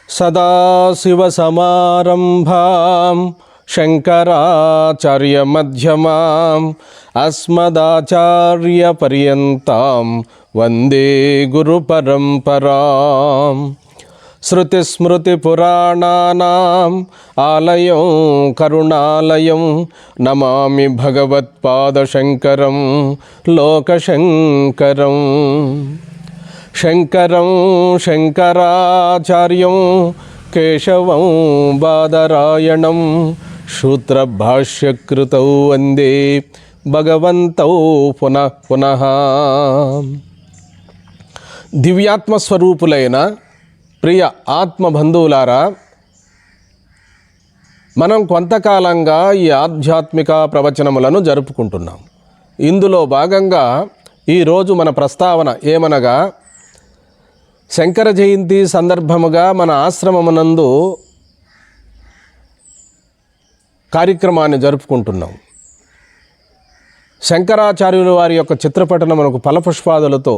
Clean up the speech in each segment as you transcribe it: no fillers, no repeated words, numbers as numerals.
సదాశివసమారంభాం శంకరాచార్యమధ్యమాం అస్మదాచార్యపర్యంతాం వందే గురుపరంపరాం. శృతిస్మృతిపురాణానాం ఆలయం కరుణాలయం నమామి భగవత్పాదశంకరం లోకశంకరం. శంకరం శంకరాచార్యం కేశవం బాదరాయణం సూత్రభాష్యకృతౌ వందే భగవంతౌ పునః పునః. దివ్యాత్మస్వరూపులైన ప్రియ ఆత్మబంధువులారా, మనం కొంతకాలంగా ఈ ఆధ్యాత్మిక ప్రవచనములను జరుపుకుంటున్నాం. ఇందులో భాగంగా ఈరోజు మన ప్రస్తావన ఏమనగా, శంకర జయంతి సందర్భముగా మన ఆశ్రమమునందు కార్యక్రమాన్ని జరుపుకుంటున్నాం. శంకరాచార్యుల వారి యొక్క చిత్రపటనమునకు ఫలపుష్పాదులతో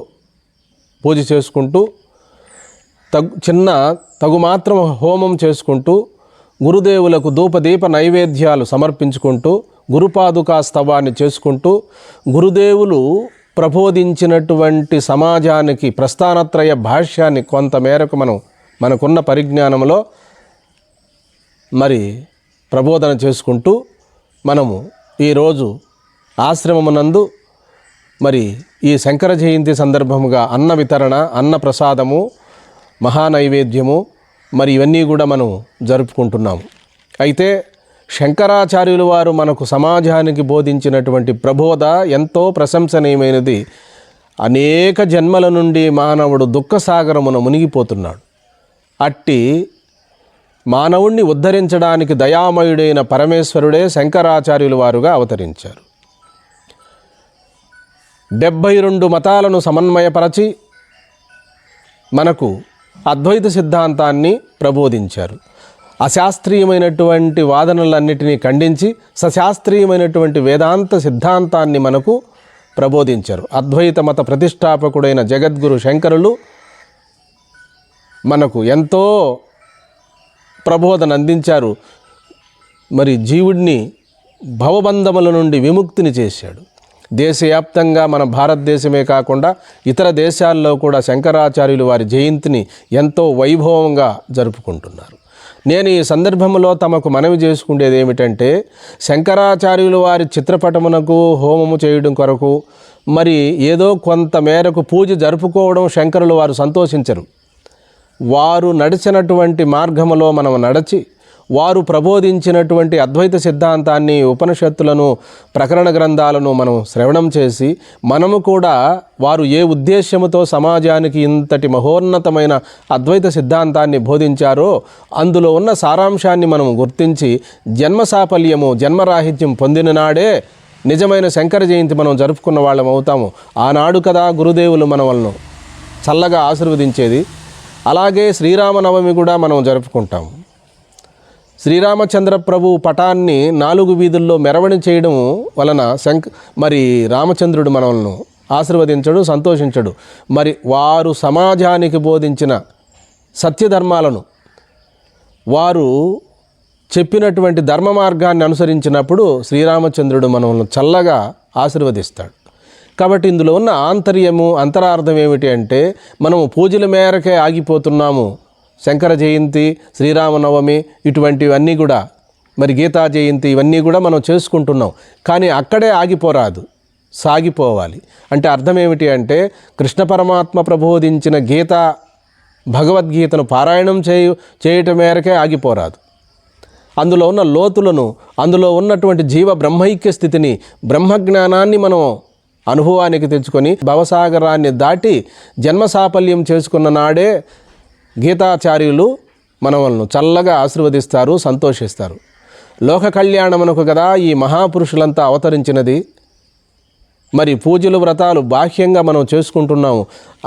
పూజ చేసుకుంటూ తగుమాత్రం హోమం చేసుకుంటూ గురుదేవులకు ధూపదీప నైవేద్యాలు సమర్పించుకుంటూ గురుపాదుకా స్తవాన్ని చేసుకుంటూ గురుదేవులు ప్రబోధించినటువంటి సమాజానికి ప్రస్థానత్రయ భాష్యాన్ని కొంతమేరకు మనకున్న పరిజ్ఞానంలో ప్రబోధన చేసుకుంటూ మనము ఈరోజు ఆశ్రమమునందు ఈ శంకర జయంతి సందర్భముగా అన్న వితరణ, అన్న ప్రసాదము, మహానైవేద్యము ఇవన్నీ కూడా మనం జరుపుకుంటున్నాము. అయితే శంకరాచార్యులు వారు మనకు సమాజానికి బోధించినటువంటి ప్రబోధ ఎంతో ప్రశంసనీయమైనది. అనేక జన్మల నుండి మానవుడు దుఃఖసాగరమున మునిగిపోతున్నాడు. అట్టి మానవుణ్ణి ఉద్ధరించడానికి దయామయుడైన పరమేశ్వరుడే శంకరాచార్యులు వారుగా అవతరించారు. 72 మతాలను సమన్వయపరచి మనకు అద్వైత సిద్ధాంతాన్ని ప్రబోధించారు. అశాస్త్రీయమైనటువంటి వాదనలన్నిటినీ ఖండించి సశాస్త్రీయమైనటువంటి వేదాంత సిద్ధాంతాన్ని మనకు ప్రబోధించారు. అద్వైత మత ప్రతిష్టాపకుడైన జగద్గురు శంకరులు మనకు ఎంతో ప్రబోధన అందించారు. జీవుడిని భవబంధముల నుండి విముక్తిని చేశాడు. దేశవ్యాప్తంగా మన భారతదేశమే కాకుండా ఇతర దేశాల్లో కూడా శంకరాచార్యులు వారి జయంతిని ఎంతో వైభవంగా జరుపుకుంటున్నారు. నేను ఈ సందర్భంలో తమకు మనవి చేసుకునేది ఏమిటంటే, శంకరాచార్యులు వారి చిత్రపటమునకు హోమము చేయడం కొరకు ఏదో కొంత మేరకు పూజ జరుపుకోవడం శంకరులు వారు సంతోషించరు. వారు నడిచినటువంటి మార్గములో మనం నడిచి వారు ప్రబోధించినటువంటి అద్వైత సిద్ధాంతాన్ని, ఉపనిషత్తులను, ప్రకరణ గ్రంథాలను మనం శ్రవణం చేసి మనము కూడా వారు ఏ ఉద్దేశ్యముతో సమాజానికి ఇంతటి మహోన్నతమైన అద్వైత సిద్ధాంతాన్ని బోధించారో అందులో ఉన్న సారాంశాన్ని మనం గుర్తించి జన్మ సాఫల్యము, జన్మరాహిత్యం పొందిన నాడే నిజమైన శంకర జయంతి మనం జరుపుకున్న వాళ్ళం అవుతాము. ఆనాడు కదా గురుదేవులు మనల్ని చల్లగా ఆశీర్వదించేది. అలాగే శ్రీరామనవమి కూడా మనం జరుపుకుంటాము. శ్రీరామచంద్ర ప్రభు పటాన్ని 4 వీధుల్లో మెరవణి చేయడం వలన రామచంద్రుడు మనల్ని ఆశీర్వదించడు, సంతోషించడు. వారు సమాజానికి బోధించిన సత్యధర్మాలను, వారు చెప్పినటువంటి ధర్మ మార్గాన్ని అనుసరించినప్పుడు శ్రీరామచంద్రుడు మనల్ని చల్లగా ఆశీర్వదిస్తాడు. కాబట్టి ఇందులో ఉన్న అంతరార్థం ఏమిటి అంటే, మనము పూజల మేరకే ఆగిపోతున్నాము. శంకర జయంతి, శ్రీరామనవమి ఇటువంటివన్నీ కూడా గీతా జయంతి ఇవన్నీ కూడా మనం చేసుకుంటున్నాం. కానీ అక్కడే ఆగిపోరాదు, సాగిపోవాలి. అంటే అర్థం ఏమిటి అంటే, కృష్ణ పరమాత్మ ప్రబోధించిన గీత, భగవద్గీతను పారాయణం చేయటం మేరకే ఆగిపోరాదు. అందులో ఉన్న లోతులను, అందులో ఉన్నటువంటి జీవ బ్రహ్మైక్య స్థితిని, బ్రహ్మజ్ఞానాన్ని మనం అనుభవానికి తెచ్చుకొని భవసాగరాన్ని దాటి జన్మ సాఫల్యం చేసుకున్న నాడే గీతాచార్యులు మనల్ని చల్లగా ఆశీర్వదిస్తారు, సంతోషిస్తారు. లోక కళ్యాణమునకు కదా ఈ మహాపురుషులంతా అవతరించినది. పూజలు, వ్రతాలు బాహ్యంగా మనం చేసుకుంటున్నాము.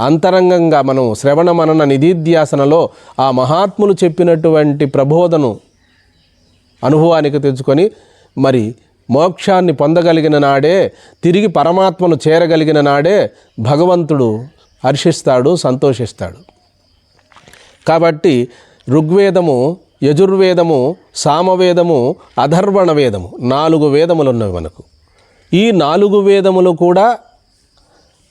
అంతరంగంగా మనం శ్రవణ మనన నిధిధ్యాసనలో ఆ మహాత్ములు చెప్పినటువంటి ప్రబోధను అనుభవానికి తెచ్చుకొని మోక్షాన్ని పొందగలిగిన నాడే, తిరిగి పరమాత్మను చేరగలిగిన నాడే భగవంతుడు హర్షిస్తాడు, సంతోషిస్తాడు. కాబట్టి ఋగ్వేదము, యజుర్వేదము, సామవేదము, అధర్వణ వేదము 4 వేదములు ఉన్నవి మనకు. ఈ 4 వేదములు కూడా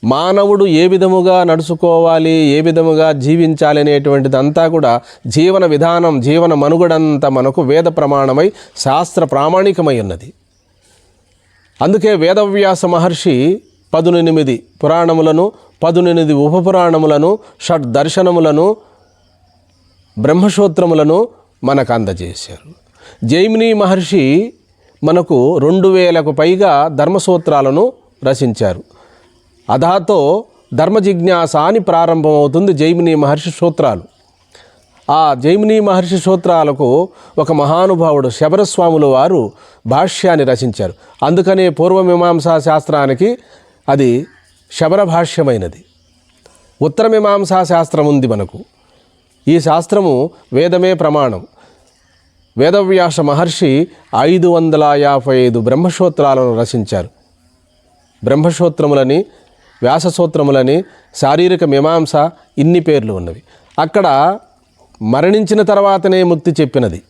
మానవుడు ఏ విధముగా నడుచుకోవాలి, ఏ విధముగా జీవించాలి అనేటువంటిదంతా కూడా జీవన విధానం, జీవన మనుగడంతా మనకు వేద ప్రమాణమై శాస్త్ర ప్రామాణికమై ఉన్నది. అందుకే వేదవ్యాస మహర్షి 18 పురాణములను, 18 ఉపపురాణములను, షడ్ దర్శనములను, బ్రహ్మసూత్రములను మనకు అందజేశారు. జైమిని మహర్షి మనకు 2000కు పైగా ధర్మసూత్రాలను రచించారు. అదాతో ధర్మ జిజ్ఞాస అని ప్రారంభమవుతుంది జైమిని మహర్షి సూత్రాలు. ఆ జైమిని మహర్షి సూత్రాలకు ఒక మహానుభావుడు శబరస్వాములు వారు భాష్యాన్ని రచించారు. అందుకనే పూర్వమీమాంసా శాస్త్రానికి అది శబర భాష్యమైనది. ఉత్తరమీమాంసా శాస్త్రం ఉంది మనకు. ఈ శాస్త్రము వేదమే ప్రమాణం. వేదవ్యాస మహర్షి 555 బ్రహ్మసూత్రాలను రచించారు. బ్రహ్మసూత్రములని, వ్యాససూత్రములని, శారీరక మీమాంస, ఇన్ని పేర్లు ఉన్నవి. అక్కడ మరణించిన తర్వాతనే ముక్తి చెప్పినది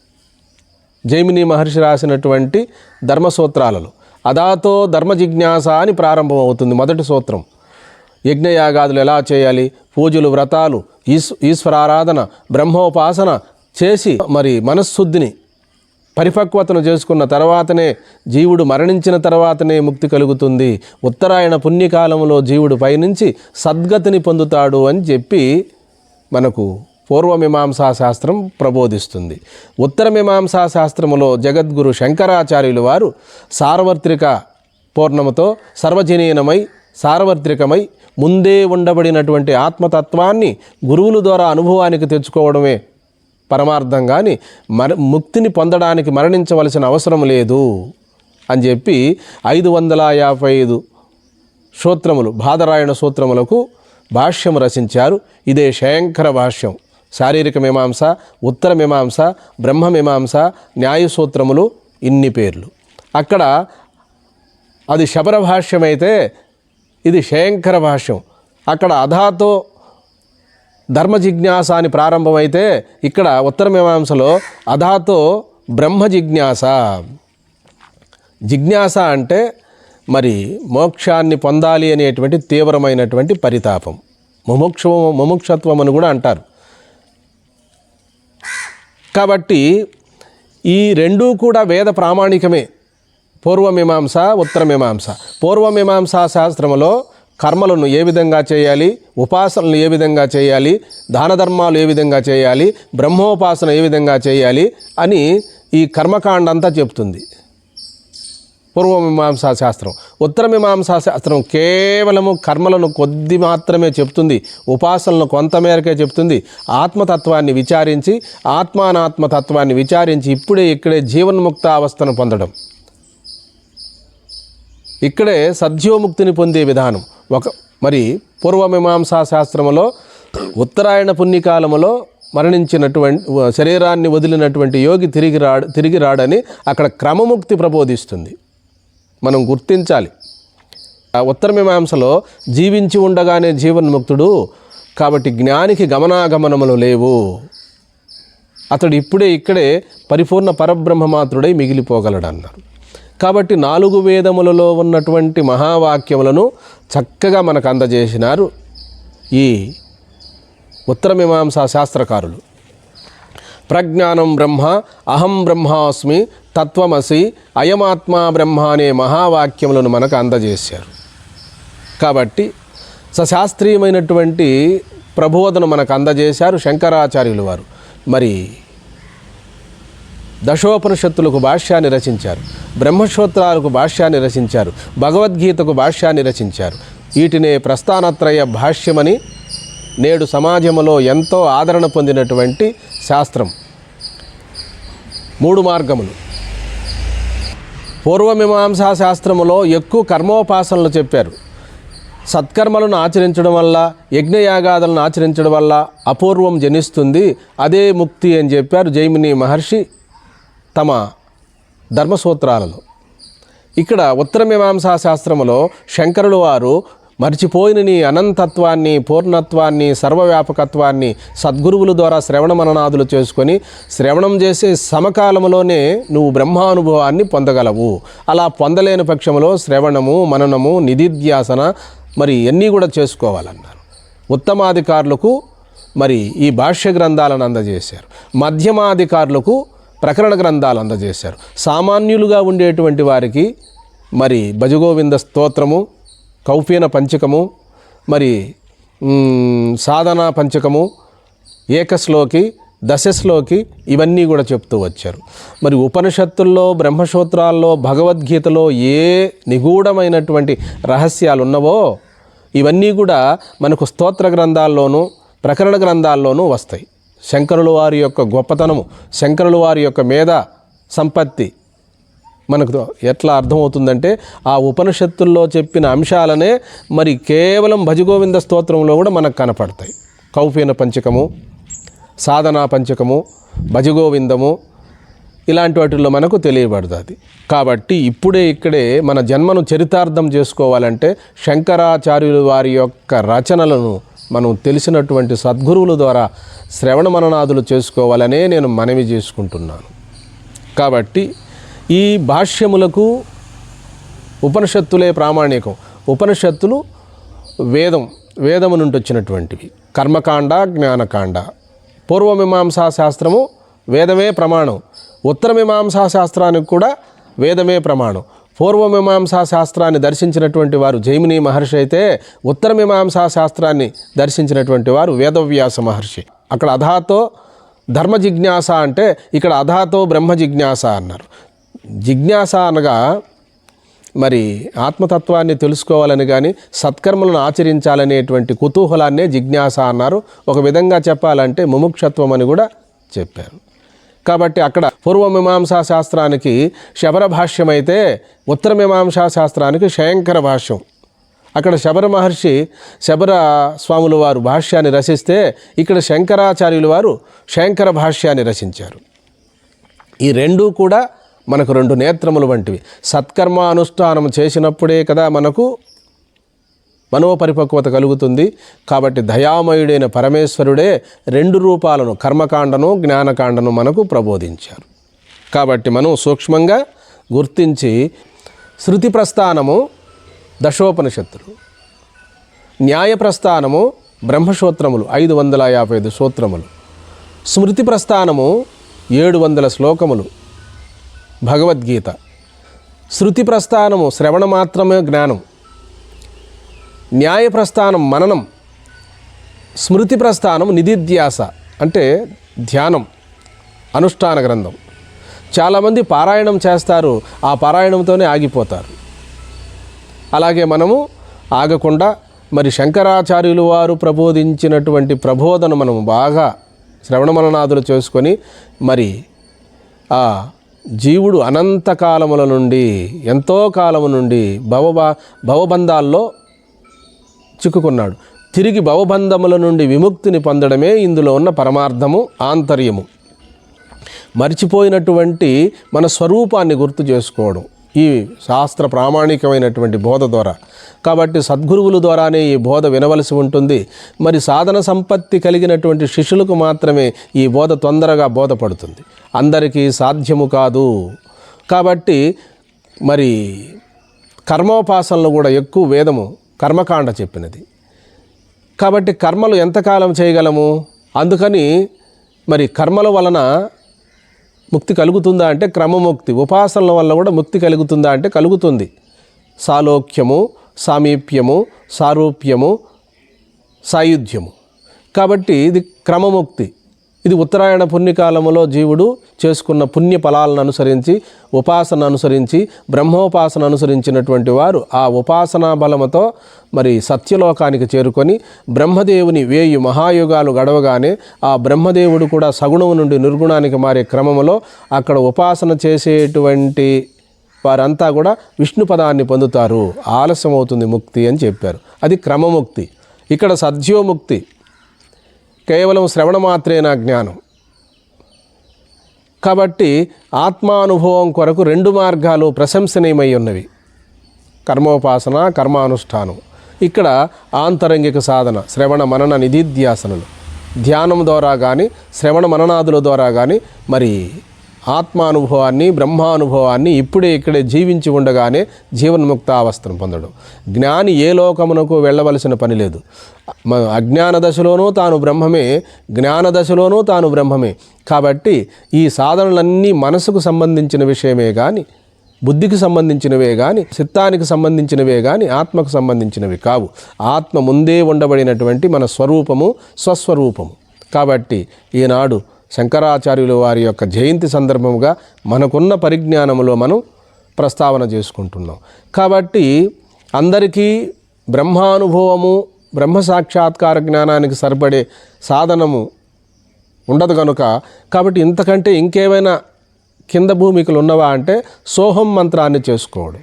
జైమిని మహర్షి రాసినటువంటి ధర్మసూత్రాలలో. అదాతో ధర్మ జిజ్ఞాస అని ప్రారంభమవుతుంది మొదటి సూత్రం. యజ్ఞయాగాదులు ఎలా చేయాలి, పూజలు, వ్రతాలు, ఈశ్వరారాధన, బ్రహ్మోపాసన చేసి మరి మనశ్శుద్ధిని పరిపక్వతను చేసుకున్న తర్వాతనే జీవుడు మరణించిన తర్వాతనే ముక్తి కలుగుతుంది. ఉత్తరాయణ పుణ్యకాలంలో జీవుడు పైనుంచి సద్గతిని పొందుతాడు అని చెప్పి మనకు పూర్వమీమాంసా శాస్త్రం ప్రబోధిస్తుంది. ఉత్తరమీమాంసా శాస్త్రములో జగద్గురు శంకరాచార్యులు వారు సార్వత్రిక పూర్ణముతో సర్వజనీనమై సార్వత్రికమై ముందే ఉండబడినటువంటి ఆత్మతత్వాన్ని గురువుల ద్వారా అనుభవానికి తెచ్చుకోవడమే పరమార్థం, కానీ ముక్తిని పొందడానికి మరణించవలసిన అవసరం లేదు అని చెప్పి 555 సూత్రములు, బాదరాయణ సూత్రములకు భాష్యం రచించారు. ఇదే శంకర భాష్యం. శారీరక మీమాంస, ఉత్తర మీమాంస, బ్రహ్మ మీమాంస, న్యాయ సూత్రములు, ఇన్ని పేర్లు. అక్కడ అది శబర భాష్యం అయితే ఇది శంకర భాష్యం. అక్కడ అధాతో ధర్మ జిజ్ఞాస అని ప్రారంభమైతే ఇక్కడ ఉత్తర మీమాంసలో అధాతో బ్రహ్మ జిజ్ఞాస. జిజ్ఞాస అంటే మరి మోక్షాన్ని పొందాలి అనేటువంటి తీవ్రమైనటువంటి పరితాపం, ముముక్షత్వం అని కూడా అంటారు. కాబట్టి ఈ రెండూ కూడా వేద ప్రామాణికమే, పూర్వమీమాంస, ఉత్తరమీమాంస. పూర్వమీమాంసా శాస్త్రములో కర్మలను ఏ విధంగా చేయాలి, ఉపాసనలు ఏ విధంగా చేయాలి, దాన ధర్మాలు ఏ విధంగా చేయాలి, బ్రహ్మోపాసన ఏ విధంగా చేయాలి అని ఈ కర్మకాండ అంతా చెప్తుంది పూర్వమీమాంసా శాస్త్రం. ఉత్తరమీమాంసా శాస్త్రం కేవలము కర్మలను కొద్ది మాత్రమే చెప్తుంది, ఉపాసనలను కొంతమేరకే చెప్తుంది. ఆత్మతత్వాన్ని విచారించి, ఆత్మానాత్మతత్వాన్ని విచారించి ఇక్కడే జీవన్ముక్త అవస్థను పొందడం, ఇక్కడే సద్యోముక్తిని పొందే విధానం. మరి పూర్వమీమాంసా శాస్త్రములో ఉత్తరాయణ పుణ్యకాలములో మరణించినటువంటి శరీరాన్ని వదిలినటువంటి యోగి తిరిగి రాడని అక్కడ క్రమముక్తి ప్రబోధిస్తుంది. మనం గుర్తించాలి. ఆ ఉత్తరమీమాంసలో జీవించి ఉండగానే జీవన్ముక్తుడు, కాబట్టి జ్ఞానికి గమనాగమనములు లేవు, అతడు ఇక్కడే పరిపూర్ణ పరబ్రహ్మమాత్రుడై మిగిలిపోగలడు అన్నారు. కాబట్టి 4 వేదములలో ఉన్నటువంటి మహావాక్యములను చక్కగా మనకు అందజేసినారు ఈ ఉత్తరమీమాంసా శాస్త్రకారులు. ప్రజ్ఞానం బ్రహ్మ, అహం బ్రహ్మాస్మి, తత్వమసి, అయమాత్మా బ్రహ్మ అనే మహావాక్యములను మనకు అందజేశారు. కాబట్టి సశాస్త్రీయమైనటువంటి ప్రబోధన మనకు అందజేశారు శంకరాచార్యులు వారు. మరి దశోపనిషత్తులకు భాష్యాన్ని రచించారు, బ్రహ్మసూత్రాలకు భాష్యాన్ని రచించారు, భగవద్గీతకు భాష్యాన్ని రచించారు. వీటినే ప్రస్థానత్రయ భాష్యమని నేడు సమాజంలో ఎంతో ఆదరణ పొందినటువంటి శాస్త్రం. 3 మార్గములు. పూర్వమీమాంసా శాస్త్రములో ఎక్కువ కర్మోపాసనలు చెప్పారు. సత్కర్మలను ఆచరించడం వల్ల, యజ్ఞయాగాదులను ఆచరించడం వల్ల అపూర్వం జనిస్తుంది, అదే ముక్తి అని చెప్పారు జైమిని మహర్షి తమ ధర్మసూత్రాలలో. ఇక్కడ ఉత్తర మీమాంసా శాస్త్రములో శంకరులు వారు మర్చిపోయిన నీ అనంతత్వాన్ని, పూర్ణత్వాన్ని, సర్వవ్యాపకత్వాన్ని సద్గురువుల ద్వారా శ్రవణ మననాదులు చేసుకొని శ్రవణం చేసే సమకాలంలోనే నువ్వు బ్రహ్మానుభవాన్ని పొందగలవు. అలా పొందలేని పక్షంలో శ్రవణము, మననము, నిధిధ్యాసన మరి ఇవన్నీ కూడా చేసుకోవాలన్నారు. ఉత్తమాధికారులకు మరి ఈ భాష్య గ్రంథాలను అందజేశారు, మధ్యమాధికారులకు ప్రకరణ గ్రంథాలు అందజేశారు, సామాన్యులుగా ఉండేటువంటి వారికి మరి భజగోవింద స్తోత్రము, కౌపీన పంచకము, మరి సాధనా పంచకము, ఏకశ్లోకి, దశశ్లోకి ఇవన్నీ కూడా చెప్తూ వచ్చారు. మరి ఉపనిషత్తుల్లో, బ్రహ్మసూత్రాల్లో, భగవద్గీతలో ఏ నిగూఢమైనటువంటి రహస్యాలు ఉన్నవో ఇవన్నీ కూడా మనకు స్తోత్ర గ్రంథాల్లోనూ ప్రకరణ గ్రంథాల్లోనూ వస్తాయి. శంకరుల వారి యొక్క గొప్పతనము, శంకరుల వారి యొక్క మేధ సంపత్తి మనకు ఎట్లా అర్థమవుతుందంటే ఆ ఉపనిషత్తుల్లో చెప్పిన అంశాలనే మరి కేవలం భజగోవింద స్తోత్రంలో కూడా మనకు కనపడతాయి. కౌపీన పంచకము, సాధనా పంచకము, భజగోవిందము ఇలాంటి వాటిల్లో మనకు తెలియబడుతుంది. కాబట్టి ఇక్కడే మన జన్మను చరితార్థం చేసుకోవాలంటే శంకరాచార్యుల వారి యొక్క రచనలను మనం తెలిసినటువంటి సద్గురువుల ద్వారా శ్రవణ మననాదులు చేసుకోవాలనే నేను మనవి చేసుకుంటున్నాను. కాబట్టి ఈ భాష్యములకు ఉపనిషత్తులే ప్రామాణికం. ఉపనిషత్తులు వేదము నుండి వచ్చినటువంటివి. కర్మకాండ, జ్ఞానకాండ. పూర్వమీమాంసా శాస్త్రము వేదమే ప్రమాణం. ఉత్తర మీమాంసా శాస్త్రానికి కూడా వేదమే ప్రమాణం. పూర్వమీమాంసా శాస్త్రాన్ని దర్శించినటువంటి వారు జైమిని మహర్షి అయితే ఉత్తర మీమాంసా శాస్త్రాన్ని దర్శించినటువంటి వారు వేదవ్యాస మహర్షి. అక్కడ అధాతో ధర్మ జిజ్ఞాస అంటే ఇక్కడ అధాతో బ్రహ్మ జిజ్ఞాస అన్నారు. జిజ్ఞాస అనగా మరి ఆత్మతత్వాన్ని తెలుసుకోవాలని కానీ సత్కర్మలను ఆచరించాలనేటువంటి కుతూహలాన్నే జిజ్ఞాస అన్నారు. ఒక విధంగా చెప్పాలంటే ముముక్షత్వం అని కూడా చెప్పారు. కాబట్టి అక్కడ పూర్వమీమాంసా శాస్త్రానికి శబర భాష్యం అయితే ఉత్తర మీమాంసా శాస్త్రానికి శంకర భాష్యం. అక్కడ శబర మహర్షి శబర స్వాముల వారు భాష్యాన్ని రచిస్తే ఇక్కడ శంకరాచార్యుల వారు శంకర భాష్యాన్ని రచించారు. ఈ రెండూ కూడా మనకు రెండు నేత్రములు వంటివి. సత్కర్మ అనుష్ఠానం చేసినప్పుడే కదా మనకు మనోపరిపక్వత కలుగుతుంది. కాబట్టి దయామయుడైన పరమేశ్వరుడే రెండు రూపాలను కర్మకాండను, జ్ఞానకాండను మనకు ప్రబోధించారు. కాబట్టి మనం సూక్ష్మంగా గుర్తించి శృతి ప్రస్థానము దశోపనిషత్తులు, న్యాయ ప్రస్థానము బ్రహ్మసూత్రములు 555 సూత్రములు, స్మృతి ప్రస్థానము 700 శ్లోకములు భగవద్గీత, శృతి ప్రస్థానము శ్రవణ మాత్రమే జ్ఞానం, న్యాయ ప్రస్థానం మననం, స్మృతి ప్రస్థానం నిధిధ్యాస అంటే ధ్యానం, అనుష్ఠాన గ్రంథం. చాలామంది పారాయణం చేస్తారు, ఆ పారాయణంతోనే ఆగిపోతారు. అలాగే మనము ఆగకుండా మరి శంకరాచార్యులు వారు ప్రబోధించినటువంటి ప్రబోధన మనము బాగా శ్రవణ మననాదులు చేసుకొని మరి ఆ జీవుడు అనంతకాలముల నుండి ఎంతో కాలము నుండి భవబంధాల్లో చిక్కుకున్నాడు. తిరిగి భవబంధముల నుండి విముక్తిని పొందడమే ఇందులో ఉన్న పరమార్థము, ఆంతర్యము. మర్చిపోయినటువంటి మన స్వరూపాన్ని గుర్తు చేసుకోవడం ఈ శాస్త్ర ప్రామాణికమైనటువంటి బోధ ద్వారా. కాబట్టి సద్గురువుల ద్వారానే ఈ బోధ వినవలసి ఉంటుంది. మరి సాధన సంపత్తి కలిగినటువంటి శిష్యులకు మాత్రమే ఈ బోధ తొందరగా బోధపడుతుంది, అందరికీ సాధ్యము కాదు. కాబట్టి మరి కర్మోపాసనలు కూడా ఎక్కువ వేదము కర్మకాండ చెప్పినది. కాబట్టి కర్మలు ఎంతకాలం చేయగలము? అందుకని మరి కర్మల వలన ముక్తి కలుగుతుందా అంటే క్రమముక్తి. ఉపాసనల వల్ల కూడా ముక్తి కలుగుతుందా అంటే కలుగుతుంది. సాలోక్యము, సామీప్యము, సారూప్యము, సాయుధ్యము. కాబట్టి ఇది క్రమముక్తి. ఇది ఉత్తరాయణ పుణ్యకాలములో జీవుడు చేసుకున్న పుణ్య ఫలాలను అనుసరించి, ఉపాసన అనుసరించి, బ్రహ్మోపాసన అనుసరించినటువంటి వారు ఆ ఉపాసనా బలముతో మరి సత్యలోకానికి చేరుకొని బ్రహ్మదేవుని 1000 మహాయుగాలు గడవగానే ఆ బ్రహ్మదేవుడు కూడా సగుణము నుండి నిర్గుణానికి మారే క్రమములో అక్కడ ఉపాసన చేసేటువంటి వారంతా కూడా విష్ణు పదాన్ని పొందుతారు. ఆలస్యమవుతుంది ముక్తి అని చెప్పారు. అది క్రమముక్తి. ఇక్కడ సద్యోముక్తి కేవలం శ్రవణ మాత్రేనా జ్ఞానం. కాబట్టి ఆత్మానుభవం కొరకు 2 మార్గాలు ప్రశంసనీయమై ఉన్నవి, కర్మోపాసన, కర్మానుష్ఠానం. ఇక్కడ ఆంతరంగిక సాధన, శ్రవణ మనన నిధిధ్యాసనలు, ధ్యానం ద్వారా కానీ శ్రవణ మననాదుల ద్వారా కానీ మరి ఆత్మానుభవాన్ని, బ్రహ్మానుభవాన్ని ఇక్కడే జీవించి ఉండగానే జీవన్ముక్తావస్థను పొందడం. జ్ఞాని ఏ లోకమునకు వెళ్ళవలసిన పని లేదు. అజ్ఞాన దశలోనూ తాను బ్రహ్మమే, జ్ఞాన దశలోనూ తాను బ్రహ్మమే. కాబట్టి ఈ సాధనలన్నీ మనసుకు సంబంధించిన విషయమే కానీ, బుద్ధికి సంబంధించినవే కానీ, చిత్తానికి సంబంధించినవే కానీ ఆత్మకు సంబంధించినవి కావు. ఆత్మ ముందే ఉండబడినటువంటి మన స్వరూపము, స్వస్వరూపము. కాబట్టి ఈనాడు శంకరాచార్యుల వారి యొక్క జయంతి సందర్భముగా మనకున్న పరిజ్ఞానంలో మనం ప్రస్తావన చేసుకుంటున్నాం. కాబట్టి అందరికీ బ్రహ్మానుభవము, బ్రహ్మ సాక్షాత్కార జ్ఞానానికి సరిపడే సాధనము ఉండదు కనుక, కాబట్టి ఇంతకంటే ఇంకేమైనా కింద భూమికలు ఉన్నవా అంటే సోహం మంత్రాన్ని చేసుకోవడం.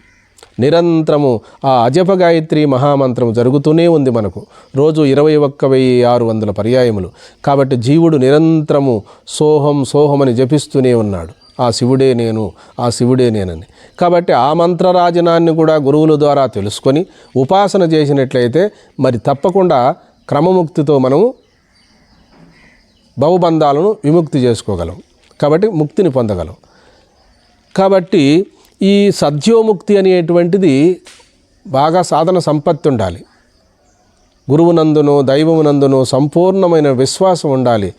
నిరంతరము ఆ అజప గాయత్రి మహామంత్రం జరుగుతూనే ఉంది మనకు. రోజు 21,600 పర్యాయములు. కాబట్టి జీవుడు నిరంతరము సోహం సోహం అని జపిస్తూనే ఉన్నాడు. ఆ శివుడే నేను, ఆ శివుడే నేనని. కాబట్టి ఆ మంత్రరాజనాన్ని కూడా గురువుల ద్వారా తెలుసుకొని ఉపాసన చేసినట్లయితే మరి తప్పకుండా క్రమముక్తితో మనము భవబంధాలను విముక్తి చేసుకోగలం. కాబట్టి ముక్తిని పొందగలం. కాబట్టి ఈ సద్యోముక్తి అనేటువంటిది బాగా సాధన సంపత్తి ఉండాలి. గురువునందును, దైవమునందును సంపూర్ణమైన విశ్వాసం ఉండాలి.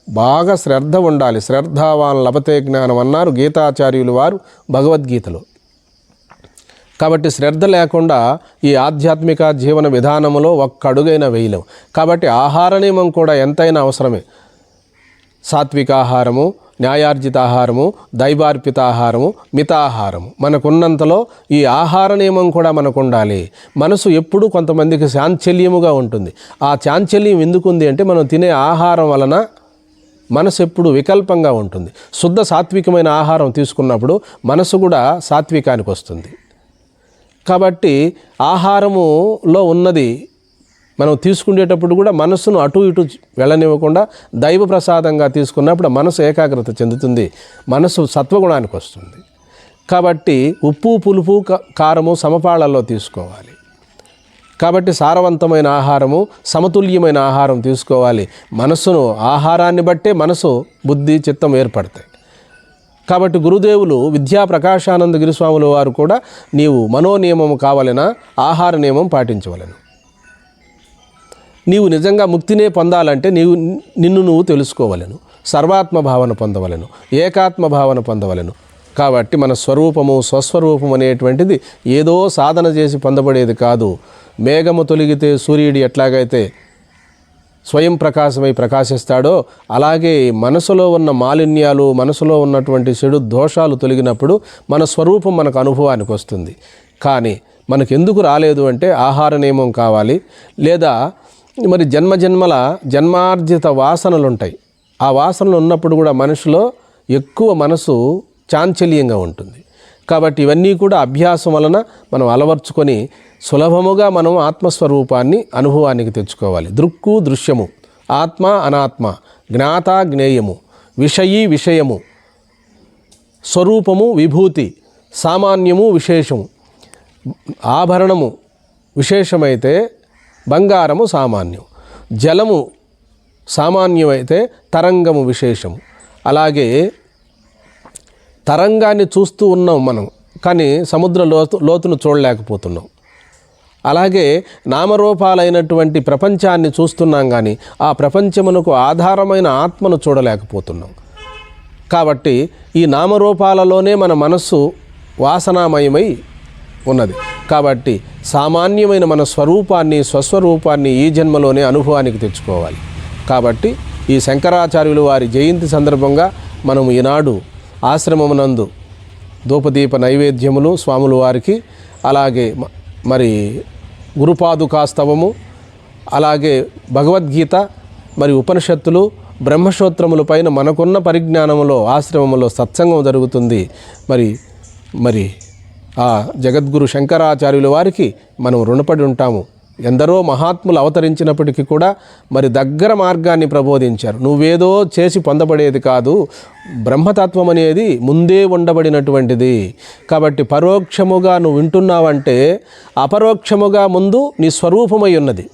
బాగా శ్రద్ధ ఉండాలి. శ్రద్ధావాన్ లభతే జ్ఞానం అన్నారు గీతాచార్యులు వారు భగవద్గీతలో. కాబట్టి శ్రద్ధ లేకుండా ఈ ఆధ్యాత్మిక జీవన విధానంలో ఒక్క అడుగైనా వేయలేం. కాబట్టి ఆహార నియమం కూడా ఎంతైనా అవసరమే. సాత్విక ఆహారము, న్యాయార్జిత ఆహారము, దైవార్పిత ఆహారము, మితాహారము. మనకున్నంతలో ఈ ఆహార నియమం కూడా మనకు ఉండాలి. మనసు ఎప్పుడూ కొంతమందికి చాంచల్యముగా ఉంటుంది. ఆ చాంచల్యం ఎందుకుంది అంటే మనం తినే ఆహారం వలన మనసు ఎప్పుడు వికల్పంగా ఉంటుంది. శుద్ధ సాత్వికమైన ఆహారం తీసుకున్నప్పుడు మనసు కూడా సాత్వికానికి వస్తుంది. కాబట్టి ఆహారములో ఉన్నది మనం తీసుకునేటప్పుడు కూడా మనసును అటు ఇటు వెళ్ళనివ్వకుండా దైవ ప్రసాదంగా తీసుకున్నప్పుడు మనసు ఏకాగ్రత చెందుతుంది, మనసు సత్వగుణానికి వస్తుంది. కాబట్టి ఉప్పు, పులుపు, కారము సమపాళల్లో తీసుకోవాలి. కాబట్టి సారవంతమైన ఆహారము, సమతుల్యమైన ఆహారం తీసుకోవాలి. మనసును ఆహారాన్ని బట్టే మనసు, బుద్ధి, చిత్తం ఏర్పడతాయి. కాబట్టి గురుదేవులు విద్యా ప్రకాశానంద గిరిస్వాముల వారు కూడా నీవు మనోనియమము కావాలనా ఆహార నియమం పాటించవలను. నీవు నిజంగా ముక్తినే పొందాలంటే నిన్ను నువ్వు తెలుసుకోవలను, సర్వాత్మ భావన పొందవలను, ఏకాత్మ భావన పొందవలను. కాబట్టి మన స్వరూపము, స్వస్వరూపం అనేటువంటిది ఏదో సాధన చేసి పొందబడేది కాదు. మేఘము తొలగితే సూర్యుడు ఎట్లాగైతే స్వయం ప్రకాశమై ప్రకాశిస్తాడో అలాగే మనసులో ఉన్న మాలిన్యాలు, మనసులో ఉన్నటువంటి చెడు దోషాలు తొలగినప్పుడు మన స్వరూపం మనకు అనుభవానికి వస్తుంది. కానీ మనకు ఎందుకు రాలేదు అంటే ఆహార నియమం కావాలి, లేదా మరి జన్మార్జిత వాసనలు ఉంటాయి. ఆ వాసనలు ఉన్నప్పుడు కూడా మనిషిలో ఎక్కువ మనసు చాంచల్యంగా ఉంటుంది. కాబట్టి ఇవన్నీ కూడా అభ్యాసం వలన మనం అలవర్చుకొని సులభముగా మనం ఆత్మస్వరూపాన్ని అనుభవానికి తెచ్చుకోవాలి. దృక్కు దృశ్యము, ఆత్మ అనాత్మ, జ్ఞాత జ్ఞేయము, విషయీ విషయము, స్వరూపము విభూతి, సామాన్యము విశేషము. ఆభరణము విశేషమైతే బంగారము సామాన్యం, జలము సామాన్యమైతే తరంగము విశేషము. అలాగే తరంగాన్ని చూస్తూ ఉన్నాం మనం, కానీ సముద్ర లోతును చూడలేకపోతున్నాం. అలాగే నామరూపాలైనటువంటి ప్రపంచాన్ని చూస్తున్నాం, కానీ ఆ ప్రపంచమునకు ఆధారమైన ఆత్మను చూడలేకపోతున్నాం. కాబట్టి ఈ నామరూపాలలోనే మన మనస్సు వాసనామయమై ఉన్నది. కాబట్టి సామాన్యమైన మన స్వరూపాన్ని, స్వస్వరూపాన్ని ఈ జన్మలోనే అనుభవానికి తెచ్చుకోవాలి. కాబట్టి ఈ శంకరాచార్యులు వారి జయంతి సందర్భంగా మనం ఈనాడు ఆశ్రమమునందు ధూపదీప నైవేద్యములు స్వాముల వారికి, అలాగే మరి గురుపాదుకాస్తవము, అలాగే భగవద్గీత, మరి ఉపనిషత్తులు, బ్రహ్మసూత్రముల పైన మనకున్న పరిజ్ఞానములో ఆశ్రమములో సత్సంగం జరుగుతుంది. మరి ఆ జగద్గురు శంకరాచార్యుల వారికి మనం రుణపడి ఉంటాము. ఎందరో మహాత్ములు అవతరించినప్పటికీ కూడా మరి దగ్గర మార్గాన్ని ప్రబోధించారు. నువ్వేదో చేసి పొందబడేది కాదు, బ్రహ్మతత్వం అనేది ముందే ఉండబడినటువంటిది. కాబట్టి పరోక్షముగా నువ్వు వింటున్నావంటే అపరోక్షముగా ముందు నీ స్వరూపమై ఉన్నది.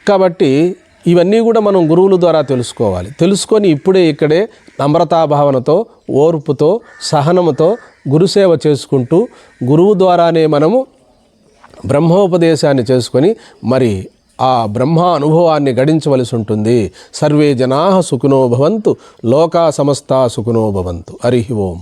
కాబట్టి ఇవన్నీ కూడా మనం గురువుల ద్వారా తెలుసుకోవాలి. తెలుసుకొని ఇప్పుడే ఇక్కడే నమ్రతాభావనతో, ఓర్పుతో, సహనముతో గురుసేవ చేసుకుంటూ గురువు ద్వారానే మనము బ్రహ్మోపదేశాన్ని చేసుకొని మరి ఆ బ్రహ్మ అనుభవాన్ని గడించవలసి ఉంటుంది. సర్వే జనాః సుఖినో భవంతు, లోకా సమస్తా సుఖినో భవంతు. హరి ఓం.